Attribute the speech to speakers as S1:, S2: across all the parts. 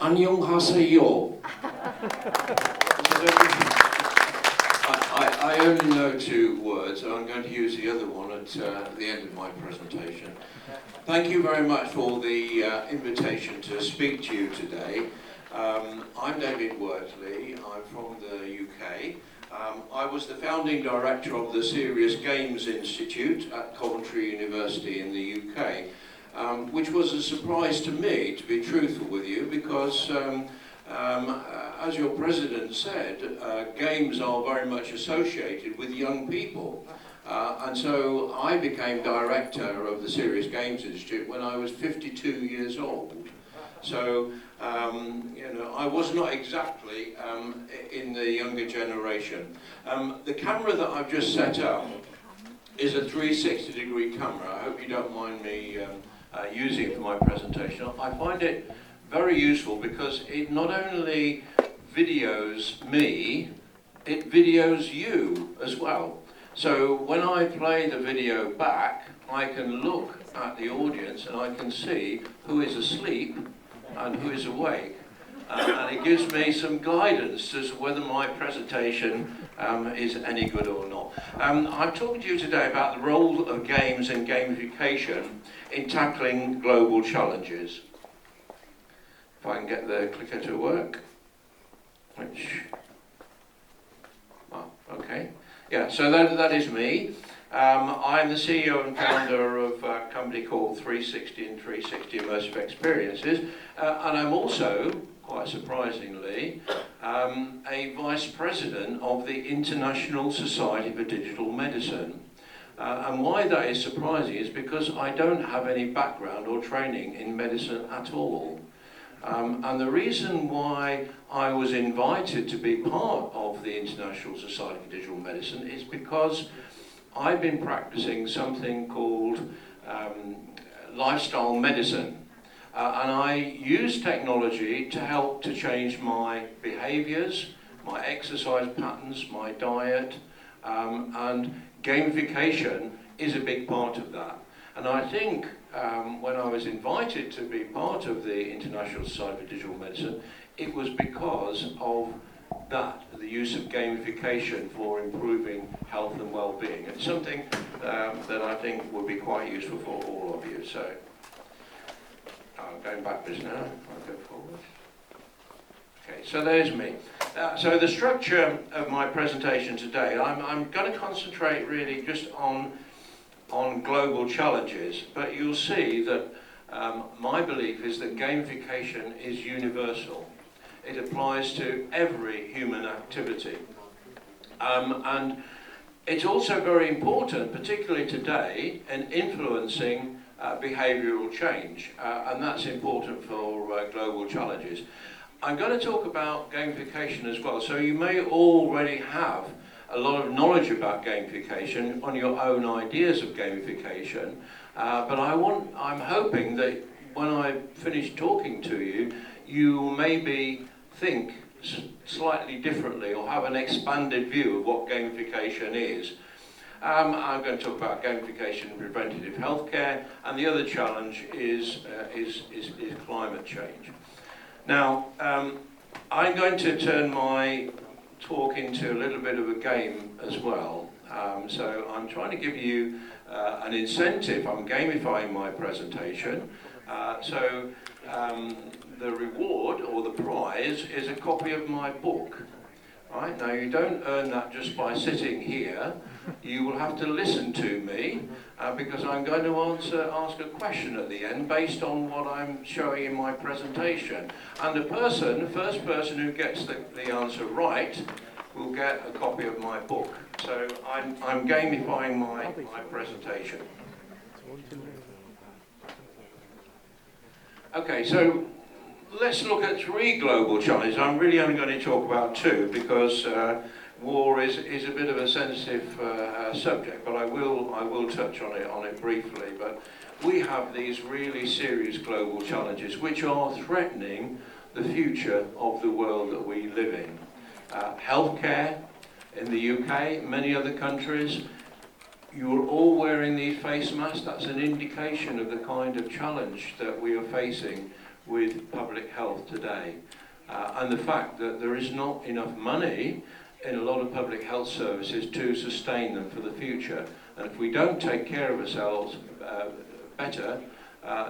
S1: 안녕하세요. I only know 2 words, and I'm going to use the other one at the end of my presentation. Thank you very much for the invitation to speak to you today. I'm David Wortley. I'm from the UK. I was the founding director of the Serious Games Institute at Coventry University in the UK, which was a surprise to me, to be truthful with you, because as your president said, games are very much associated with young people. And so I became director of the Serious Games Institute when I was 52 years old. So, you know, I was not exactly in the younger generation. The camera that I've just set up is a 360-degree camera. I hope you don't mind me using it for my presentation. I find it very useful because it not only videos me, it videos you as well. So when I play the video back, I can look at the audience and I can see who is asleep and who is awake. And it gives me some guidance as to whether my presentation is any good or not. I'm talking to you today about the role of games and gamification in tackling global challenges. If I can get the clicker to work, which, oh, okay. Yeah, so that is me. I'm the CEO and founder of a company called 360 and 360 Immersive Experiences, and I'm also, quite surprisingly, a vice president of the International Society for Digital Medicine. And why that is surprising is because I don't have any background or training in medicine at all. And the reason why I was invited to be part of the International Society for Digital Medicine is because I've been practicing something called lifestyle medicine. And I use technology to help to change my behaviors, my exercise patterns, my diet, and gamification is a big part of that. And I think when I was invited to be part of the International Society for Digital Medicine, it was because of that, the use of gamification for improving health and well-being. It's something that I think would be quite useful for all of you. So, I'm going backwards now, I'll go forward. Okay, so there's me. So the structure of my presentation today, I'm going to concentrate really just on global challenges, but you'll see that my belief is that gamification is universal. It applies to every human activity. And it's also very important, particularly today, in influencing behavioural change, and that's important for global challenges. I'm going to talk about gamification as well, so you may already have a lot of knowledge about gamification on your own ideas of gamification, but I'm hoping that when I finish talking to you, you maybe think slightly differently or have an expanded view of what gamification is. I'm going to talk about gamification in preventative healthcare, and the other challenge is climate change. Now, I'm going to turn my talk into a little bit of a game as well. So I'm trying to give you an incentive. I'm gamifying my presentation. The reward or the prize is a copy of my book. Right? Now you don't earn that just by sitting here. You will have to listen to me because I'm going to ask a question at the end based on what I'm showing in my presentation. And the first person who gets the answer right will get a copy of my book. So I'm gamifying my presentation. Okay, so let's look at 3 global challenges. I'm really only going to talk about 2 because war is a bit of a sensitive subject, but I will touch on it briefly. But we have these really serious global challenges which are threatening the future of the world that we live in. Healthcare in the UK, many other countries, you're all wearing these face masks. That's an indication of the kind of challenge that we are facing with public health today. And the fact that there is not enough money in a lot of public health services to sustain them for the future. And if we don't take care of ourselves better,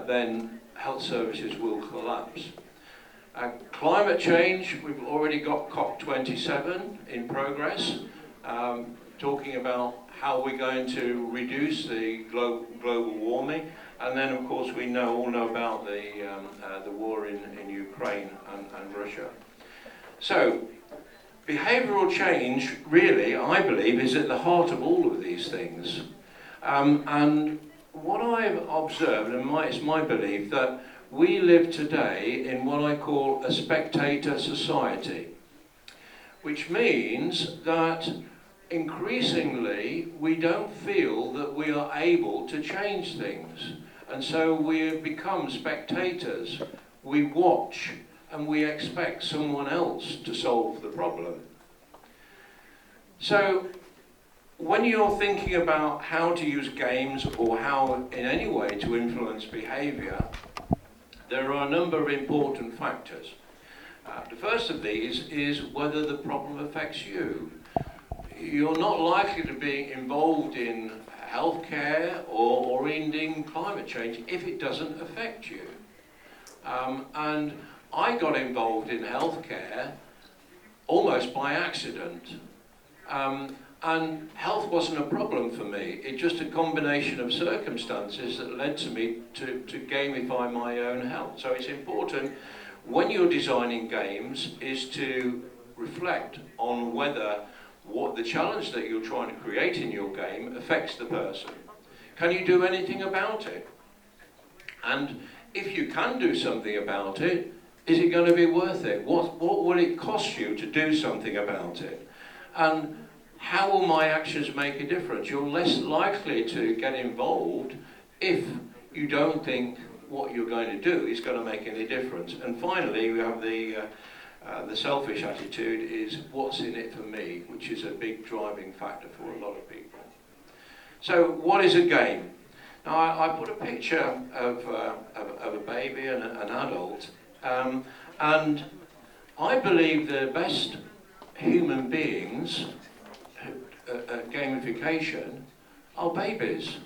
S1: then health services will collapse. Climate change, we've already got COP27 in progress, talking about how we're going to reduce the global warming. And then, of course, we all know about the war in Ukraine and Russia. So, behavioural change, really, I believe, is at the heart of all of these things. And what I've observed, and it's my belief, that we live today in what I call a spectator society, which means that increasingly we don't feel that we are able to change things. And so we become spectators. We watch and we expect someone else to solve the problem. So when you're thinking about how to use games or how in any way to influence behaviour, there are a number of important factors. The first of these is whether the problem affects you. You're not likely to be involved in healthcare or in climate change if it doesn't affect you. And I got involved in healthcare almost by accident. And health wasn't a problem for me. It's just a combination of circumstances that led to me to gamify my own health. So it's important when you're designing games is to reflect on whether what the challenge that you're trying to create in your game affects the person. Can you do anything about it? And if you can do something about it, is it going to be worth it? What will it cost you to do something about it? And how will my actions make a difference? You're less likely to get involved if you don't think what you're going to do is going to make any difference. And finally, we have the selfish attitude is what's in it for me, which is a big driving factor for a lot of people. So what is a game? Now I put a picture of a baby and an adult, and I believe the best human beings at gamification are babies.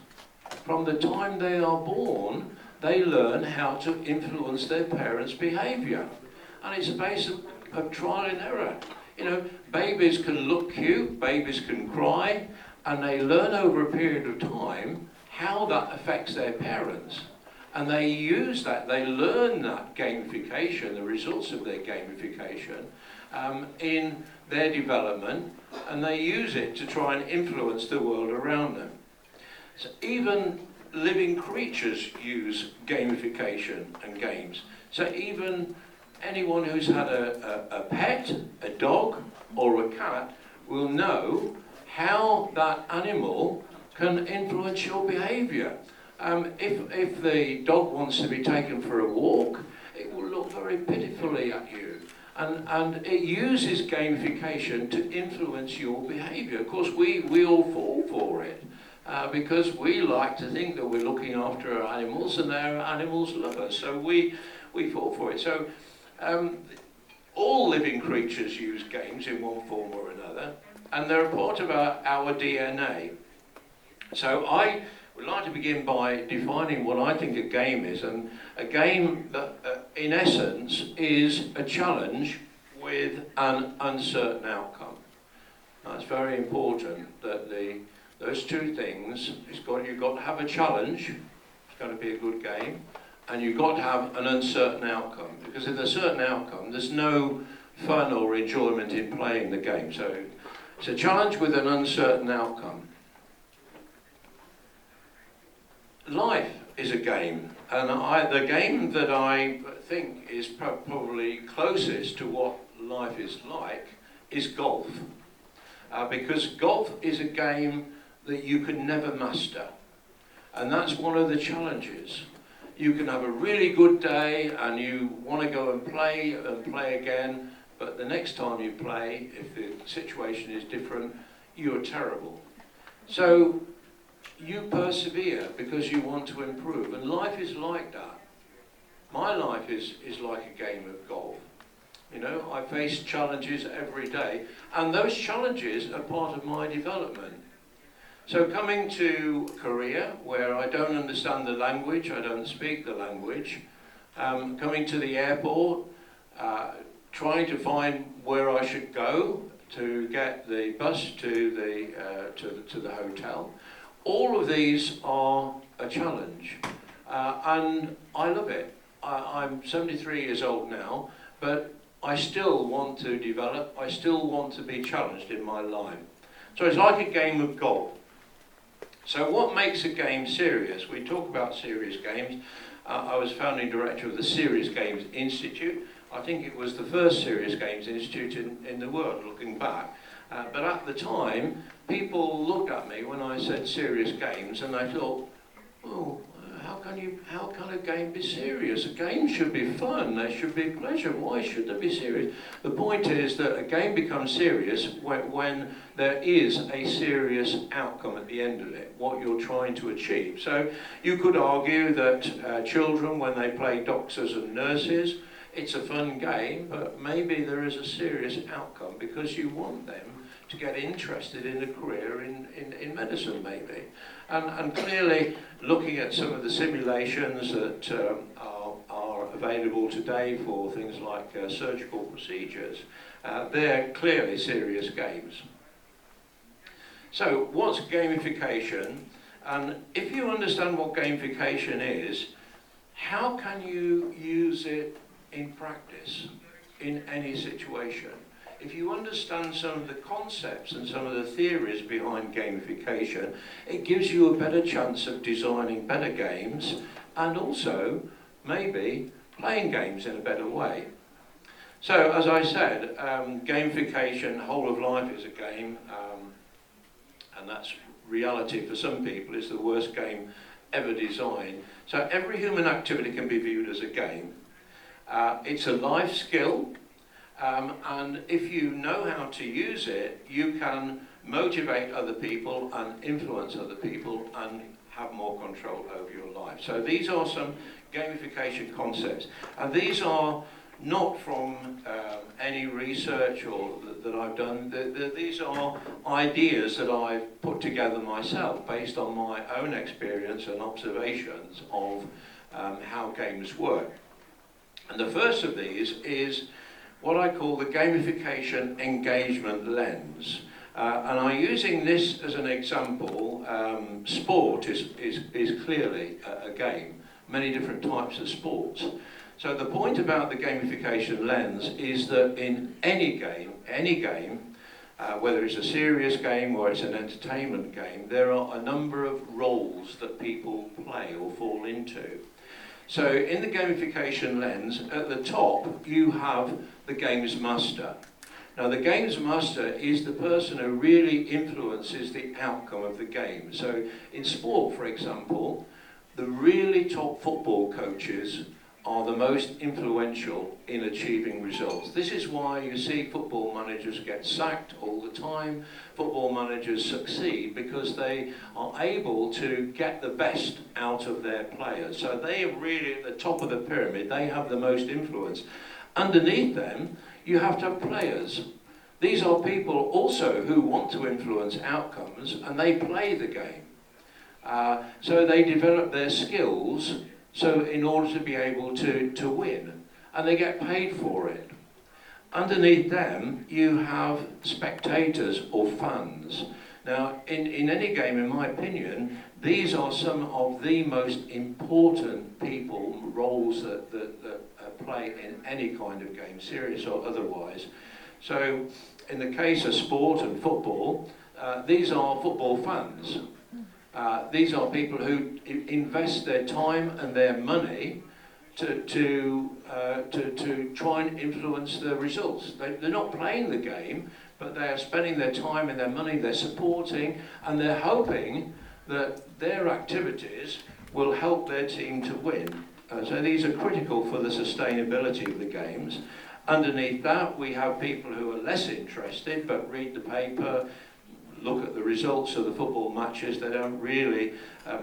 S1: From the time they are born, they learn how to influence their parents' behaviour. And it's a base of trial and error. You know, babies can look cute, babies can cry, and they learn over a period of time how that affects their parents. And they use that, they learn that gamification, the results of their gamification, in their development, and they use it to try and influence the world around them. So even living creatures use gamification and games. So even anyone who's had a pet, a dog, or a cat will know how that animal can influence your behaviour. If the dog wants to be taken for a walk, it will look very pitifully at you. And it uses gamification to influence your behaviour. Of course, we all fall for it because we like to think that we're looking after our animals and our animals love us. So we fall for it. So all living creatures use games in one form or another, and they're a part of our DNA. So I would like to begin by defining what I think a game is, and a game that in essence is a challenge with an uncertain outcome. Now, it's very important that those two things, you've got to have a challenge, it's got to be a good game, and you've got to have an uncertain outcome, because if there's a certain outcome, there's no fun or enjoyment in playing the game. So it's a challenge with an uncertain outcome. Life is a game, and the game that I think is probably closest to what life is like is golf. Because golf is a game that you can never master, and that's one of the challenges. You can have a really good day and you want to go and play again, but the next time you play, if the situation is different, you're terrible. So you persevere because you want to improve, and life is like that. My life is like a game of golf. You know, I face challenges every day, and those challenges are part of my development. So coming to Korea, where I don't understand the language, I don't speak the language, coming to the airport, trying to find where I should go to get the bus to the hotel, all of these are a challenge, and I love it. I'm 73 years old now, but I still want to develop, I still want to be challenged in my life. So it's like a game of golf. So what makes a game serious? We talk about serious games. I was founding director of the Serious Games Institute. I think it was the first Serious Games Institute in the world, looking back. But at the time, people looked at me when I said serious games, and they thought, oh, how can a game be serious? A game should be fun, there should be pleasure, why should there be serious? The point is that a game becomes serious when there is a serious outcome at the end of it, what you're trying to achieve. So you could argue that children, when they play doctors and nurses, it's a fun game, but maybe there is a serious outcome because you want them to get interested in a career in medicine, maybe. And clearly, looking at some of the simulations that are available today for things like surgical procedures, they're clearly serious games. So, what's gamification? And if you understand what gamification is, how can you use it in practice, in any situation? If you understand some of the concepts and some of the theories behind gamification, it gives you a better chance of designing better games and also maybe playing games in a better way. So, as I said, gamification, whole of life is a game, and that's reality for some people. It's the worst game ever designed. So every human activity can be viewed as a game. It's a life skill. And if you know how to use it, you can motivate other people and influence other people and have more control over your life. So these are some gamification concepts. And these are not from any research or that I've done. These are ideas that I've put together myself based on my own experience and observations of how games work. And the first of these is what I call the gamification engagement lens. And I'm using this as an example. Sport is clearly a game, many different types of sports. So the point about the gamification lens is that in any game, whether it's a serious game or it's an entertainment game, there are a number of roles that people play or fall into. So in the gamification lens, at the top, you have the games master. Now the games master is the person who really influences the outcome of the game. So in sport, for example, the really top football coaches are the most influential in achieving results. This is why you see football managers get sacked all the time. Football managers succeed because they are able to get the best out of their players. So they are really at the top of the pyramid. They have the most influence. Underneath them, you have to have players. These are people also who want to influence outcomes, and they play the game. So they develop their skills so in order to be able to win, and they get paid for it. Underneath them, you have spectators or fans. Now, in any game, in my opinion, these are some of the most important people, roles that play in any kind of game, serious or otherwise. So, in the case of sport and football, these are football fans. These are people who invest their time and their money to try and influence the results. They're not playing the game, but they are spending their time and their money, they're supporting, and they're hoping that their activities will help their team to win. So these are critical for the sustainability of the games. Underneath that, we have people who are less interested, but read the paper, look at the results of the football matches. They don't really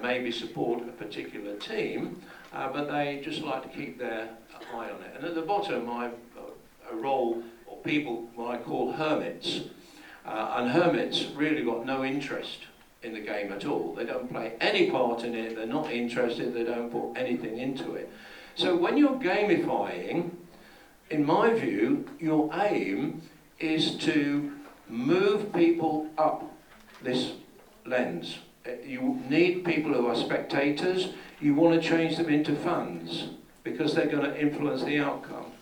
S1: maybe support a particular team, but they just like to keep their eye on it. And at the bottom, a role, or people what I call hermits. And hermits really got no interest in the game at all. They don't play any part in it, they're not interested, they don't put anything into it. So when you're gamifying, in my view, your aim is to move people up this lens. You need people who are spectators, you want to change them into fans, because they're going to influence the outcome.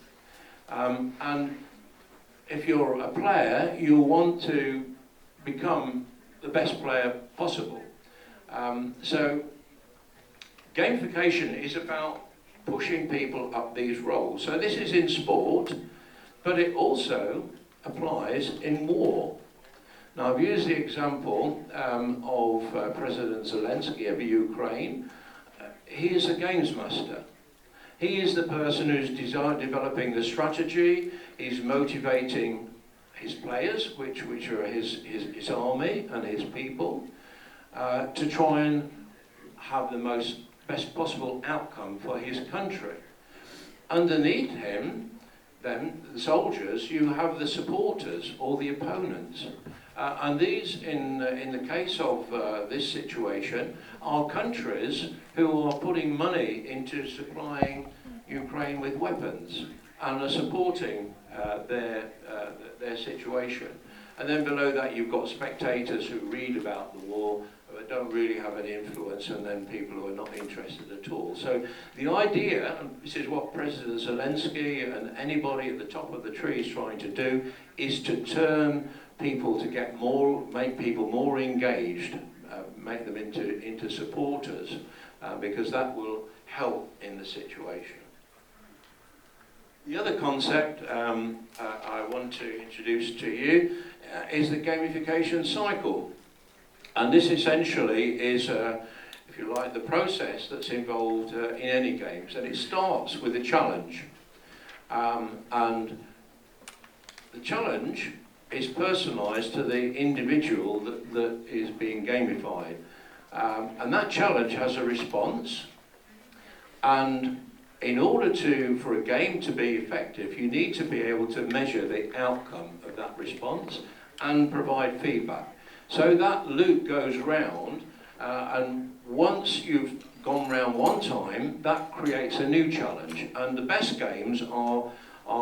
S1: And if you're a player, you'll want to become the best player possible. So gamification is about pushing people up these roles. So this is in sport, but it also applies in war. Now I've used the example of President Zelensky of Ukraine. He is a games master. He is the person who's developing the strategy. He's motivating his players, which are his army and his people, to try and have the best possible outcome for his country. Underneath him, then, the soldiers, you have the supporters or the opponents. And these, in the case of this situation, are countries who are putting money into supplying Ukraine with weapons and are supporting their situation. And then below that you've got spectators who read about the war but don't really have an influence, and then people who are not interested at all. So the idea, and this is what President Zelensky and anybody at the top of the tree is trying to do, is to turn people to get more, make people more engaged, make them into supporters, because that will help in the situation. The other concept I want to introduce to you is the gamification cycle. And this essentially is, if you like, the process that's involved in any games. And it starts with a challenge. And the challenge is personalised to the individual that is being gamified. And that challenge has a response. And in order for a game to be effective, you need to be able to measure the outcome of that response and provide feedback. So that loop goes round, and once you've gone round one time, that creates a new challenge. And the best games are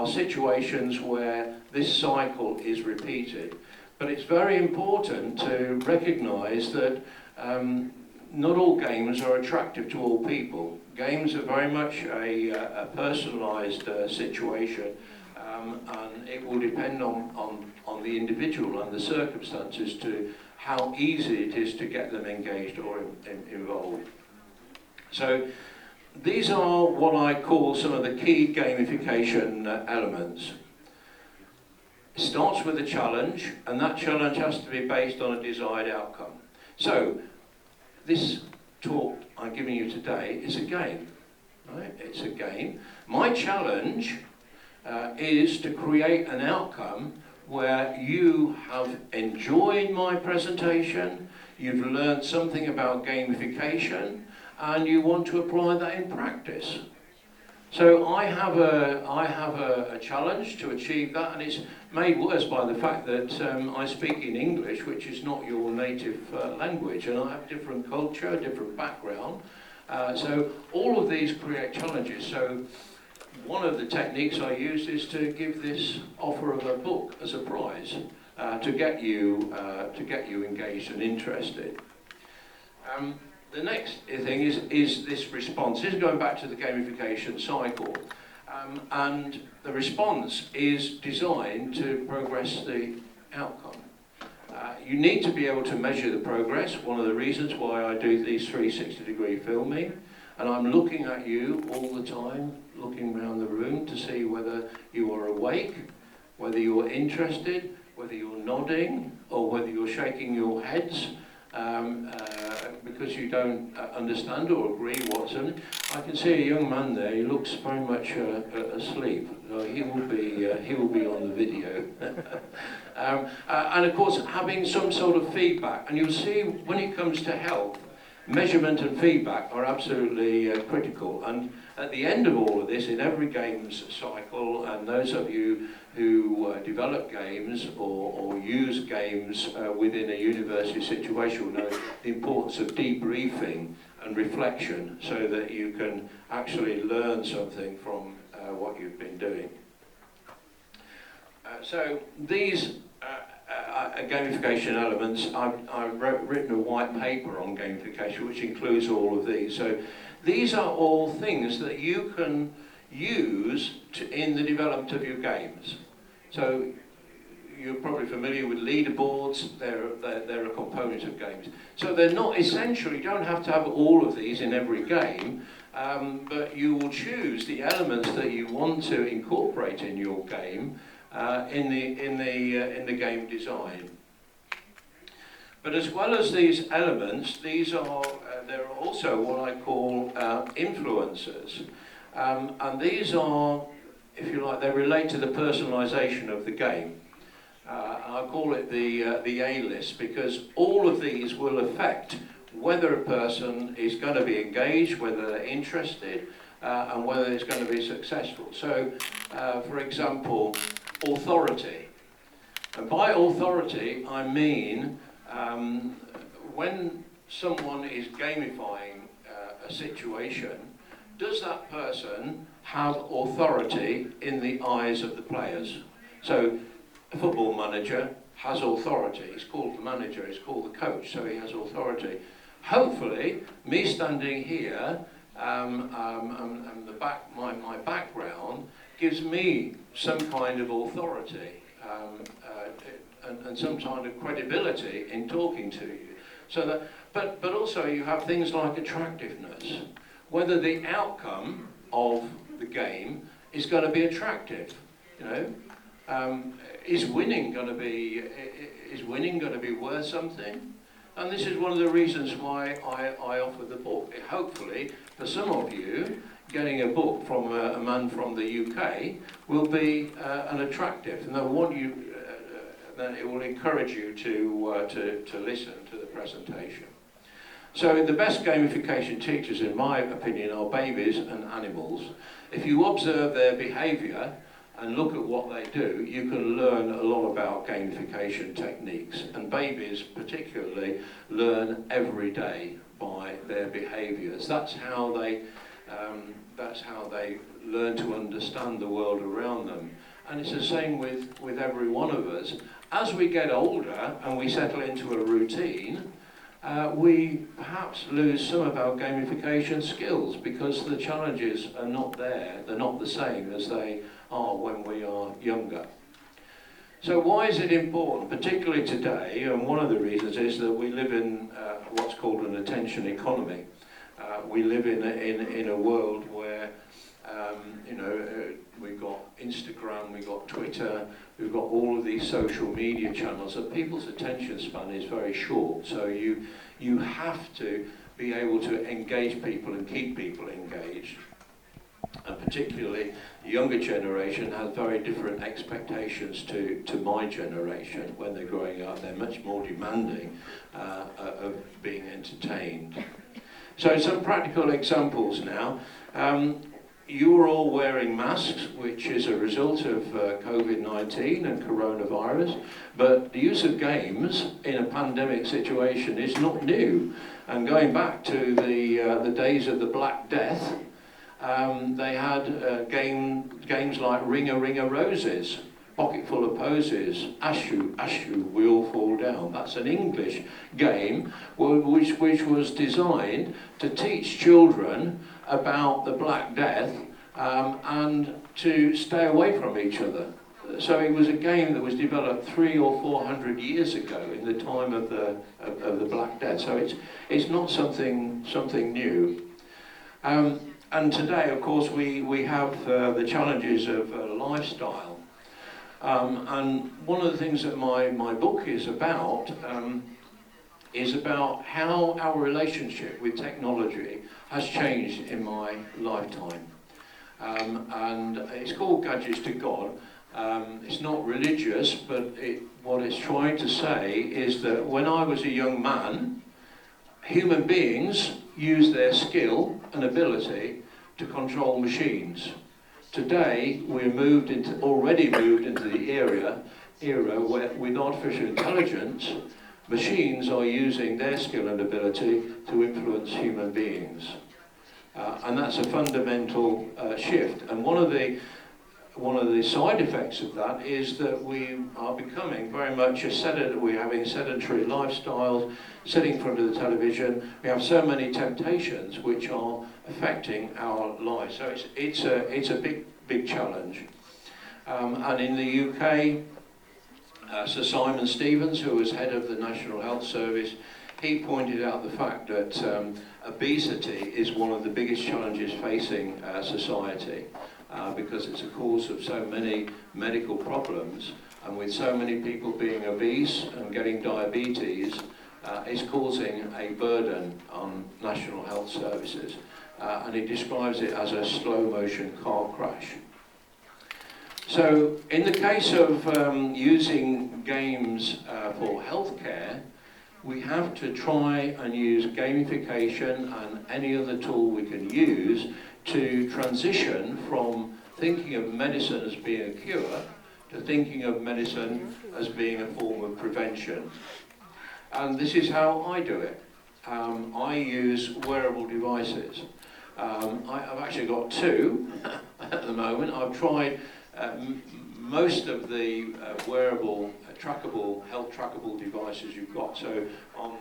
S1: situations where this cycle is repeated. But it's very important to recognise that not all games are attractive to all people. Games are very much a personalised situation, and it will depend on the individual and the circumstances to how easy it is to get them engaged or involved. So these are what I call some of the key gamification elements. It starts with a challenge, and that challenge has to be based on a desired outcome. So this talk I'm giving you today is a game, right? It's a game. My challenge is to create an outcome where you have enjoyed my presentation, you've learned something about gamification, and you want to apply that in practice. So I have a challenge to achieve that, and it's made worse by the fact that I speak in English, which is not your native language, and I have different culture, different background. So all of these create challenges. So one of the techniques I use is to give this offer of a book as a prize to get you engaged and interested. The next thing is this response. This is going back to the gamification cycle. And the response is designed to progress the outcome. You need to be able to measure the progress. One of the reasons why I do these 360-degree filming, and I'm looking at you all the time, looking around the room to see whether you are awake, whether you're interested, whether you're nodding, or whether you're shaking your heads because you don't understand or agree what's in it. I can see a young man there. He looks very much asleep. So he will be on the video. And of course, having some sort of feedback. And you'll see when it comes to health, measurement and feedback are absolutely critical. And at the end of all of this, in every games cycle, and those of you who develop games or use games within a university situation will know the importance of debriefing and reflection so that you can actually learn something from what you've been doing. So these gamification elements, I've written a white paper on gamification which includes all of these. So these are all things that you can use in the development of your games. So you're probably familiar with leaderboards. They're a component of games. So they're not essentially, you don't have to have all of these in every game, but you will choose the elements that you want to incorporate in your game in the game design. But as well as these elements, there are also what I call influencers. And these are, if you like, they relate to the personalisation of the game. I call it the A-list because all of these will affect whether a person is going to be engaged, whether they're interested, and whether it's going to be successful. So, for example, authority. And by authority, I mean when someone is gamifying a situation, does that person have authority in the eyes of the players? So a football manager has authority. He's called the manager, he's called the coach, so he has authority. Hopefully, me standing here and my background gives me some kind of authority and some kind of credibility in talking to you. So that, but also you have things like attractiveness. Whether the outcome of the game is going to be attractive, you know, is winning going to be worth something? And this is one of the reasons why I offer the book. Hopefully, for some of you, getting a book from a man from the UK will be an attractive, and then it will encourage you to listen to the presentation. So the best gamification teachers, in my opinion, are babies and animals. If you observe their behaviour and look at what they do, you can learn a lot about gamification techniques. And babies particularly learn every day by their behaviours. That's how they learn to understand the world around them. And it's the same with every one of us. As we get older and we settle into a routine, we perhaps lose some of our gamification skills because the challenges are not there. They're not the same as they are when we are younger. So why is it important, particularly today? And one of the reasons is that we live in what's called an attention economy. We live in a world where we've got Instagram, we've got Twitter, we've got all of these social media channels, and people's attention span is very short. So you have to be able to engage people and keep people engaged. And particularly the younger generation has very different expectations to my generation when they're growing up. They're much more demanding of being entertained. So some practical examples now. You are all wearing masks, which is a result of COVID-19 and coronavirus, but the use of games in a pandemic situation is not new. And going back to the days of the Black Death, they had games like Ring a Roses, Pocket Full of Posies, Ashu, Ashu, We All Fall Down. That's an English game which was designed to teach children about the Black Death and to stay away from each other. So it was a game that was developed 300 or 400 years ago in the time of the Black Death. So it's not something new. And today, of course, we have the challenges of lifestyle. And one of the things that my book is about how our relationship with technology has changed in my lifetime. And it's called Gadgets to God. It's not religious, but what it's trying to say is that when I was a young man, human beings use their skill and ability to control machines. Today, we're already moved into the era where, with artificial intelligence, machines are using their skill and ability to influence human beings. And that's a fundamental shift. And one of the side effects of that is that we are becoming very much we're having sedentary lifestyles, sitting in front of the television. We have so many temptations which are affecting our lives. So it's a big challenge. And in the UK, Sir Simon Stevens, who was head of the National Health Service, he pointed out the fact that obesity is one of the biggest challenges facing society. Because it's a cause of so many medical problems, and with so many people being obese and getting diabetes, it's causing a burden on national health services. And he describes it as a slow motion car crash. So in the case of using games for healthcare, we have to try and use gamification and any other tool we can use to transition from thinking of medicine as being a cure to thinking of medicine as being a form of prevention. And this is how I do it. I use wearable devices. I've actually got two at the moment. I've tried most of the wearable, health trackable devices you've got. So on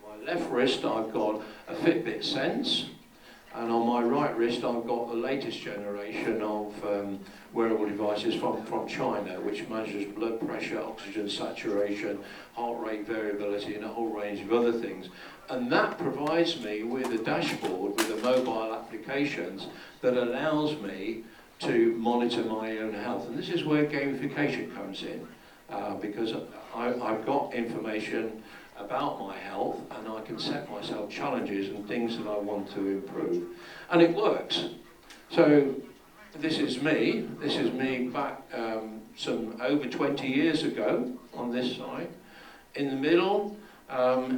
S1: my left wrist I've got a Fitbit Sense, and on my right wrist I've got the latest generation of wearable devices from China, which measures blood pressure, oxygen saturation, heart rate variability, and a whole range of other things. And that provides me with a dashboard with the mobile applications that allows me to monitor my own health. And this is where gamification comes in, because I've got information about my health, and I can set myself challenges and things that I want to improve. And it works. So this is me back some over 20 years ago on this side. In the middle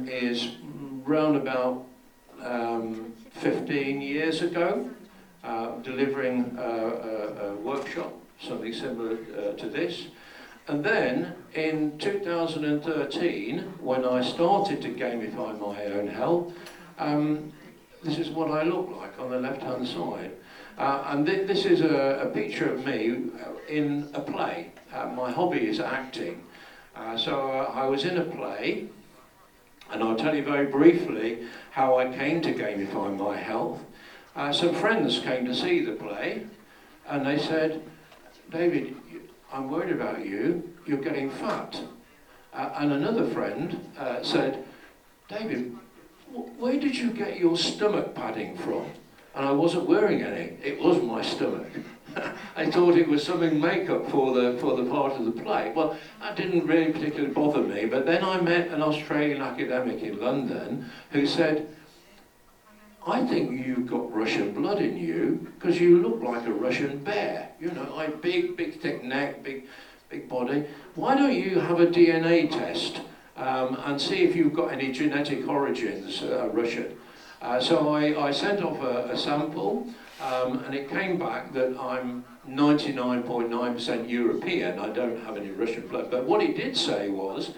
S1: is round about 15 years ago, delivering a workshop, something similar to this. And then in 2013, when I started to gamify my own health, this is what I look like on the left-hand side. And this is a picture of me in a play. My hobby is acting. So I was in a play, and I'll tell you very briefly how I came to gamify my health. Some friends came to see the play, and they said, "David, I'm worried about you, you're getting fat." And another friend said, "David, where did you get your stomach padding from?" And I wasn't wearing any, it was my stomach. I thought it was something makeup for the part of the play. Well, that didn't really particularly bother me, but then I met an Australian academic in London who said, "I think you've got Russian blood in you because you look like a Russian bear. You know, like big thick neck, big body. Why don't you have a DNA test and see if you've got any genetic origins Russian?" So I sent off a sample, and it came back that I'm 99.9% European. I don't have any Russian blood. But what he did say was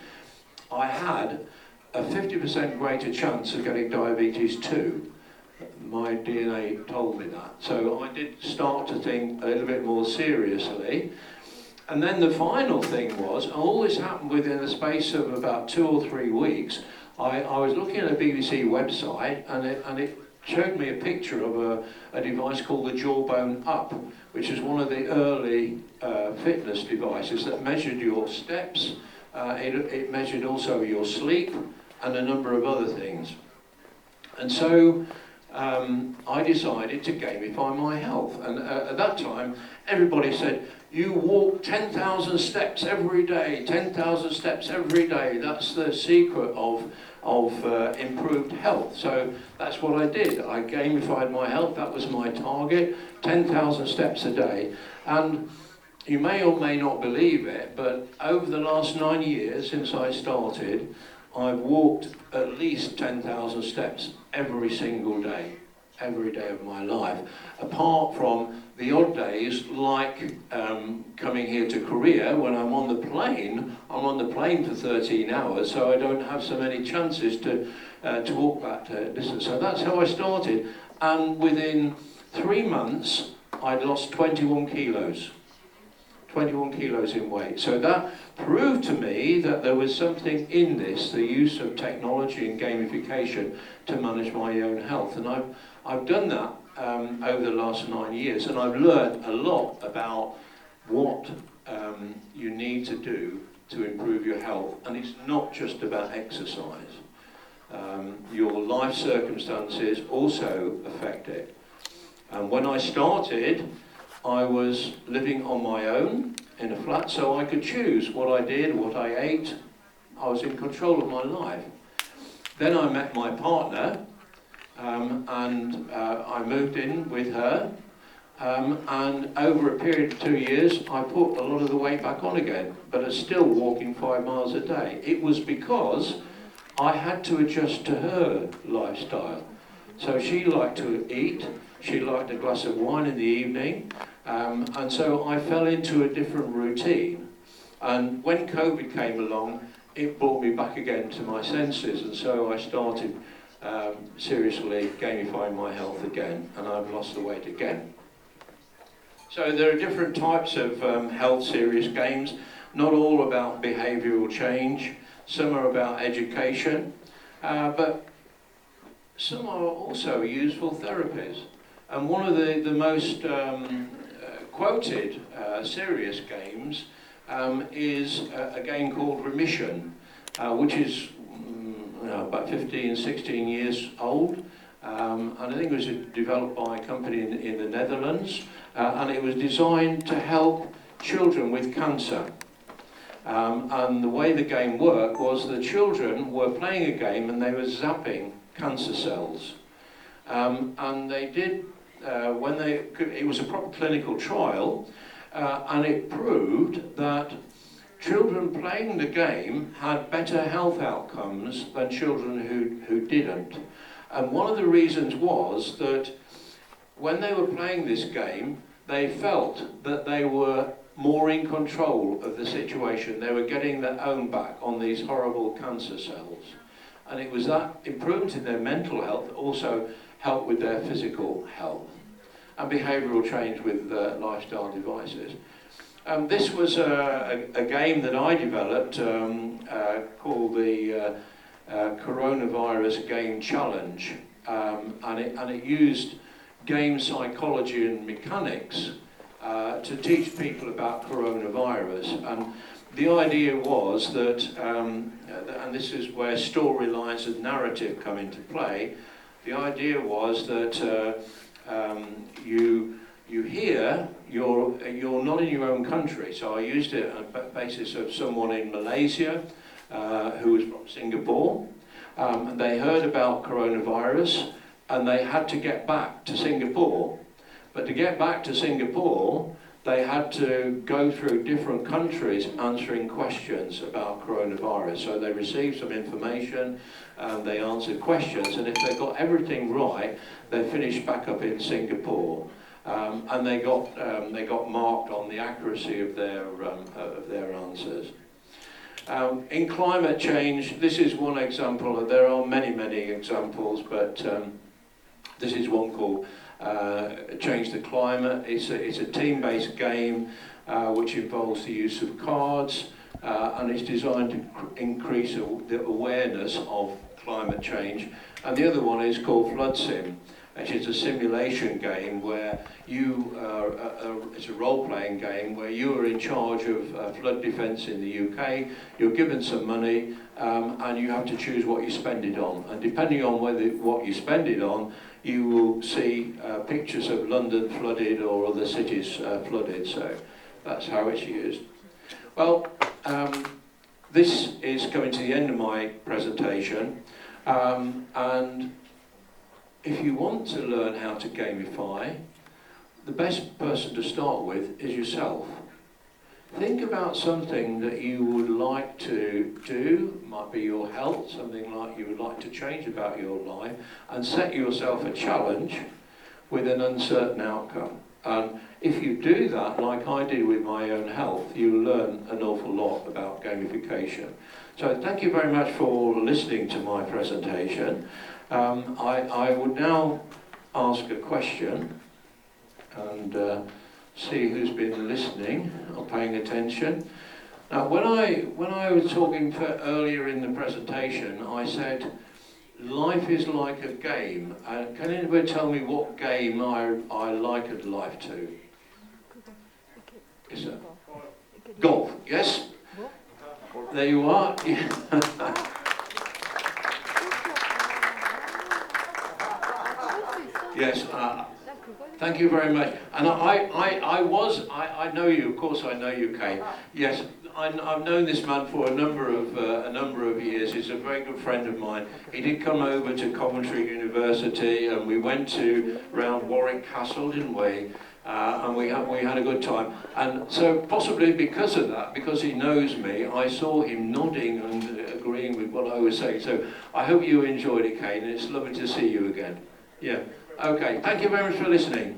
S1: I had a 50% greater chance of getting diabetes 2. My DNA told me that. So I did start to think a little bit more seriously. And then the final thing was, all this happened within the space of about 2 or 3 weeks. I was looking at a BBC website, and it showed me a picture of a device called the Jawbone Up, which is one of the early fitness devices that measured your steps. It measured also your sleep and a number of other things. And so I decided to gamify my health. And at that time, everybody said, "You walk 10,000 steps every day, 10,000 steps every day. That's the secret of improved health." So that's what I did. I gamified my health. That was my target, 10,000 steps a day. And you may or may not believe it, but over the last 9 years since I started, I've walked at least 10,000 steps every single day, every day of my life, apart from the odd days like coming here to Korea. When I'm on the plane for 13 hours, so I don't have so many chances to walk that distance. So that's how I started, and within 3 months I'd lost 21 kilos. 21 kilos in weight. So that proved to me that there was something in this, the use of technology and gamification to manage my own health. And I've done that over the last 9 years, and I've learned a lot about what you need to do to improve your health. And it's not just about exercise. Your life circumstances also affect it. And when I started, I was living on my own in a flat, so I could choose what I did, what I ate. I was in control of my life. Then I met my partner, and I moved in with her, and over a period of 2 years I put a lot of the weight back on again, but I'm still walking 5 miles a day. It was because I had to adjust to her lifestyle. So she liked to eat, she liked a glass of wine in the evening, and so I fell into a different routine. And when COVID came along, it brought me back again to my senses, and so I started seriously gamifying my health again, and I've lost the weight again. So there are different types of health serious games, not all about behavioural change. Some are about education, but some are also useful therapies. And one of the most quoted serious games is a game called Remission, which is about 15, 16 years old. And I think it was developed by a company in the Netherlands, and it was designed to help children with cancer. And the way the game worked was the children were playing a game and they were zapping cancer cells. And they did, it was a proper clinical trial, and it proved that children playing the game had better health outcomes than children who didn't. And one of the reasons was that when they were playing this game, they felt that they were more in control of the situation. They were getting their own back on these horrible cancer cells. And it was that improvement in their mental health that also helped with their physical health. And behavioural change with lifestyle devices. This was a game that I developed called the Coronavirus Game Challenge. And it used game psychology and mechanics to teach people about coronavirus. And the idea was that, and this is where storylines and narrative come into play, the idea was that you hear you're not in your own country. So I used it on the basis of someone in Malaysia who was from Singapore. And they heard about coronavirus and they had to get back to Singapore. But to get back to Singapore, they had to go through different countries answering questions about coronavirus. So they received some information, they answered questions, and if they got everything right, they finished back up in Singapore. And they got marked on the accuracy of their answers. In climate change, this is one example. There are many, many examples, but this is one called Change the Climate. It's a team-based game which involves the use of cards, and it's designed to increase the awareness of climate change. And the other one is called Flood Sim, which is a simulation game where it's a role-playing game where you are in charge of flood defence in the UK. You're given some money and you have to choose what you spend it on. And depending on what you spend it on, you will see pictures of London flooded or other cities flooded. So that's how it's used. Well, this is coming to the end of my presentation, and if you want to learn how to gamify, the best person to start with is yourself. think about something that you would like to do, might be your health, something like you would like to change about your life, and set yourself a challenge with an uncertain outcome. And if you do that, like I did with my own health, you learn an awful lot about gamification. So thank you very much for listening to my presentation. I would now ask a question and see who's been listening or paying attention. Now, when I was talking earlier in the presentation, I said life is like a game. Can anybody tell me what game I likened life to? Is it golf? Yes. There you are. Yes. Thank you very much. And I know you. Of course, I know you, Kate. Yes, I've known this man for a number of years. He's a very good friend of mine. He did come over to Coventry University, and we went to round Warwick Castle, didn't we? And we had a good time. And so possibly because of that, because he knows me, I saw him nodding and agreeing with what I was saying. So I hope you enjoyed it, Kate, and it's lovely to see you again. Yeah. Okay. Thank you very much for listening.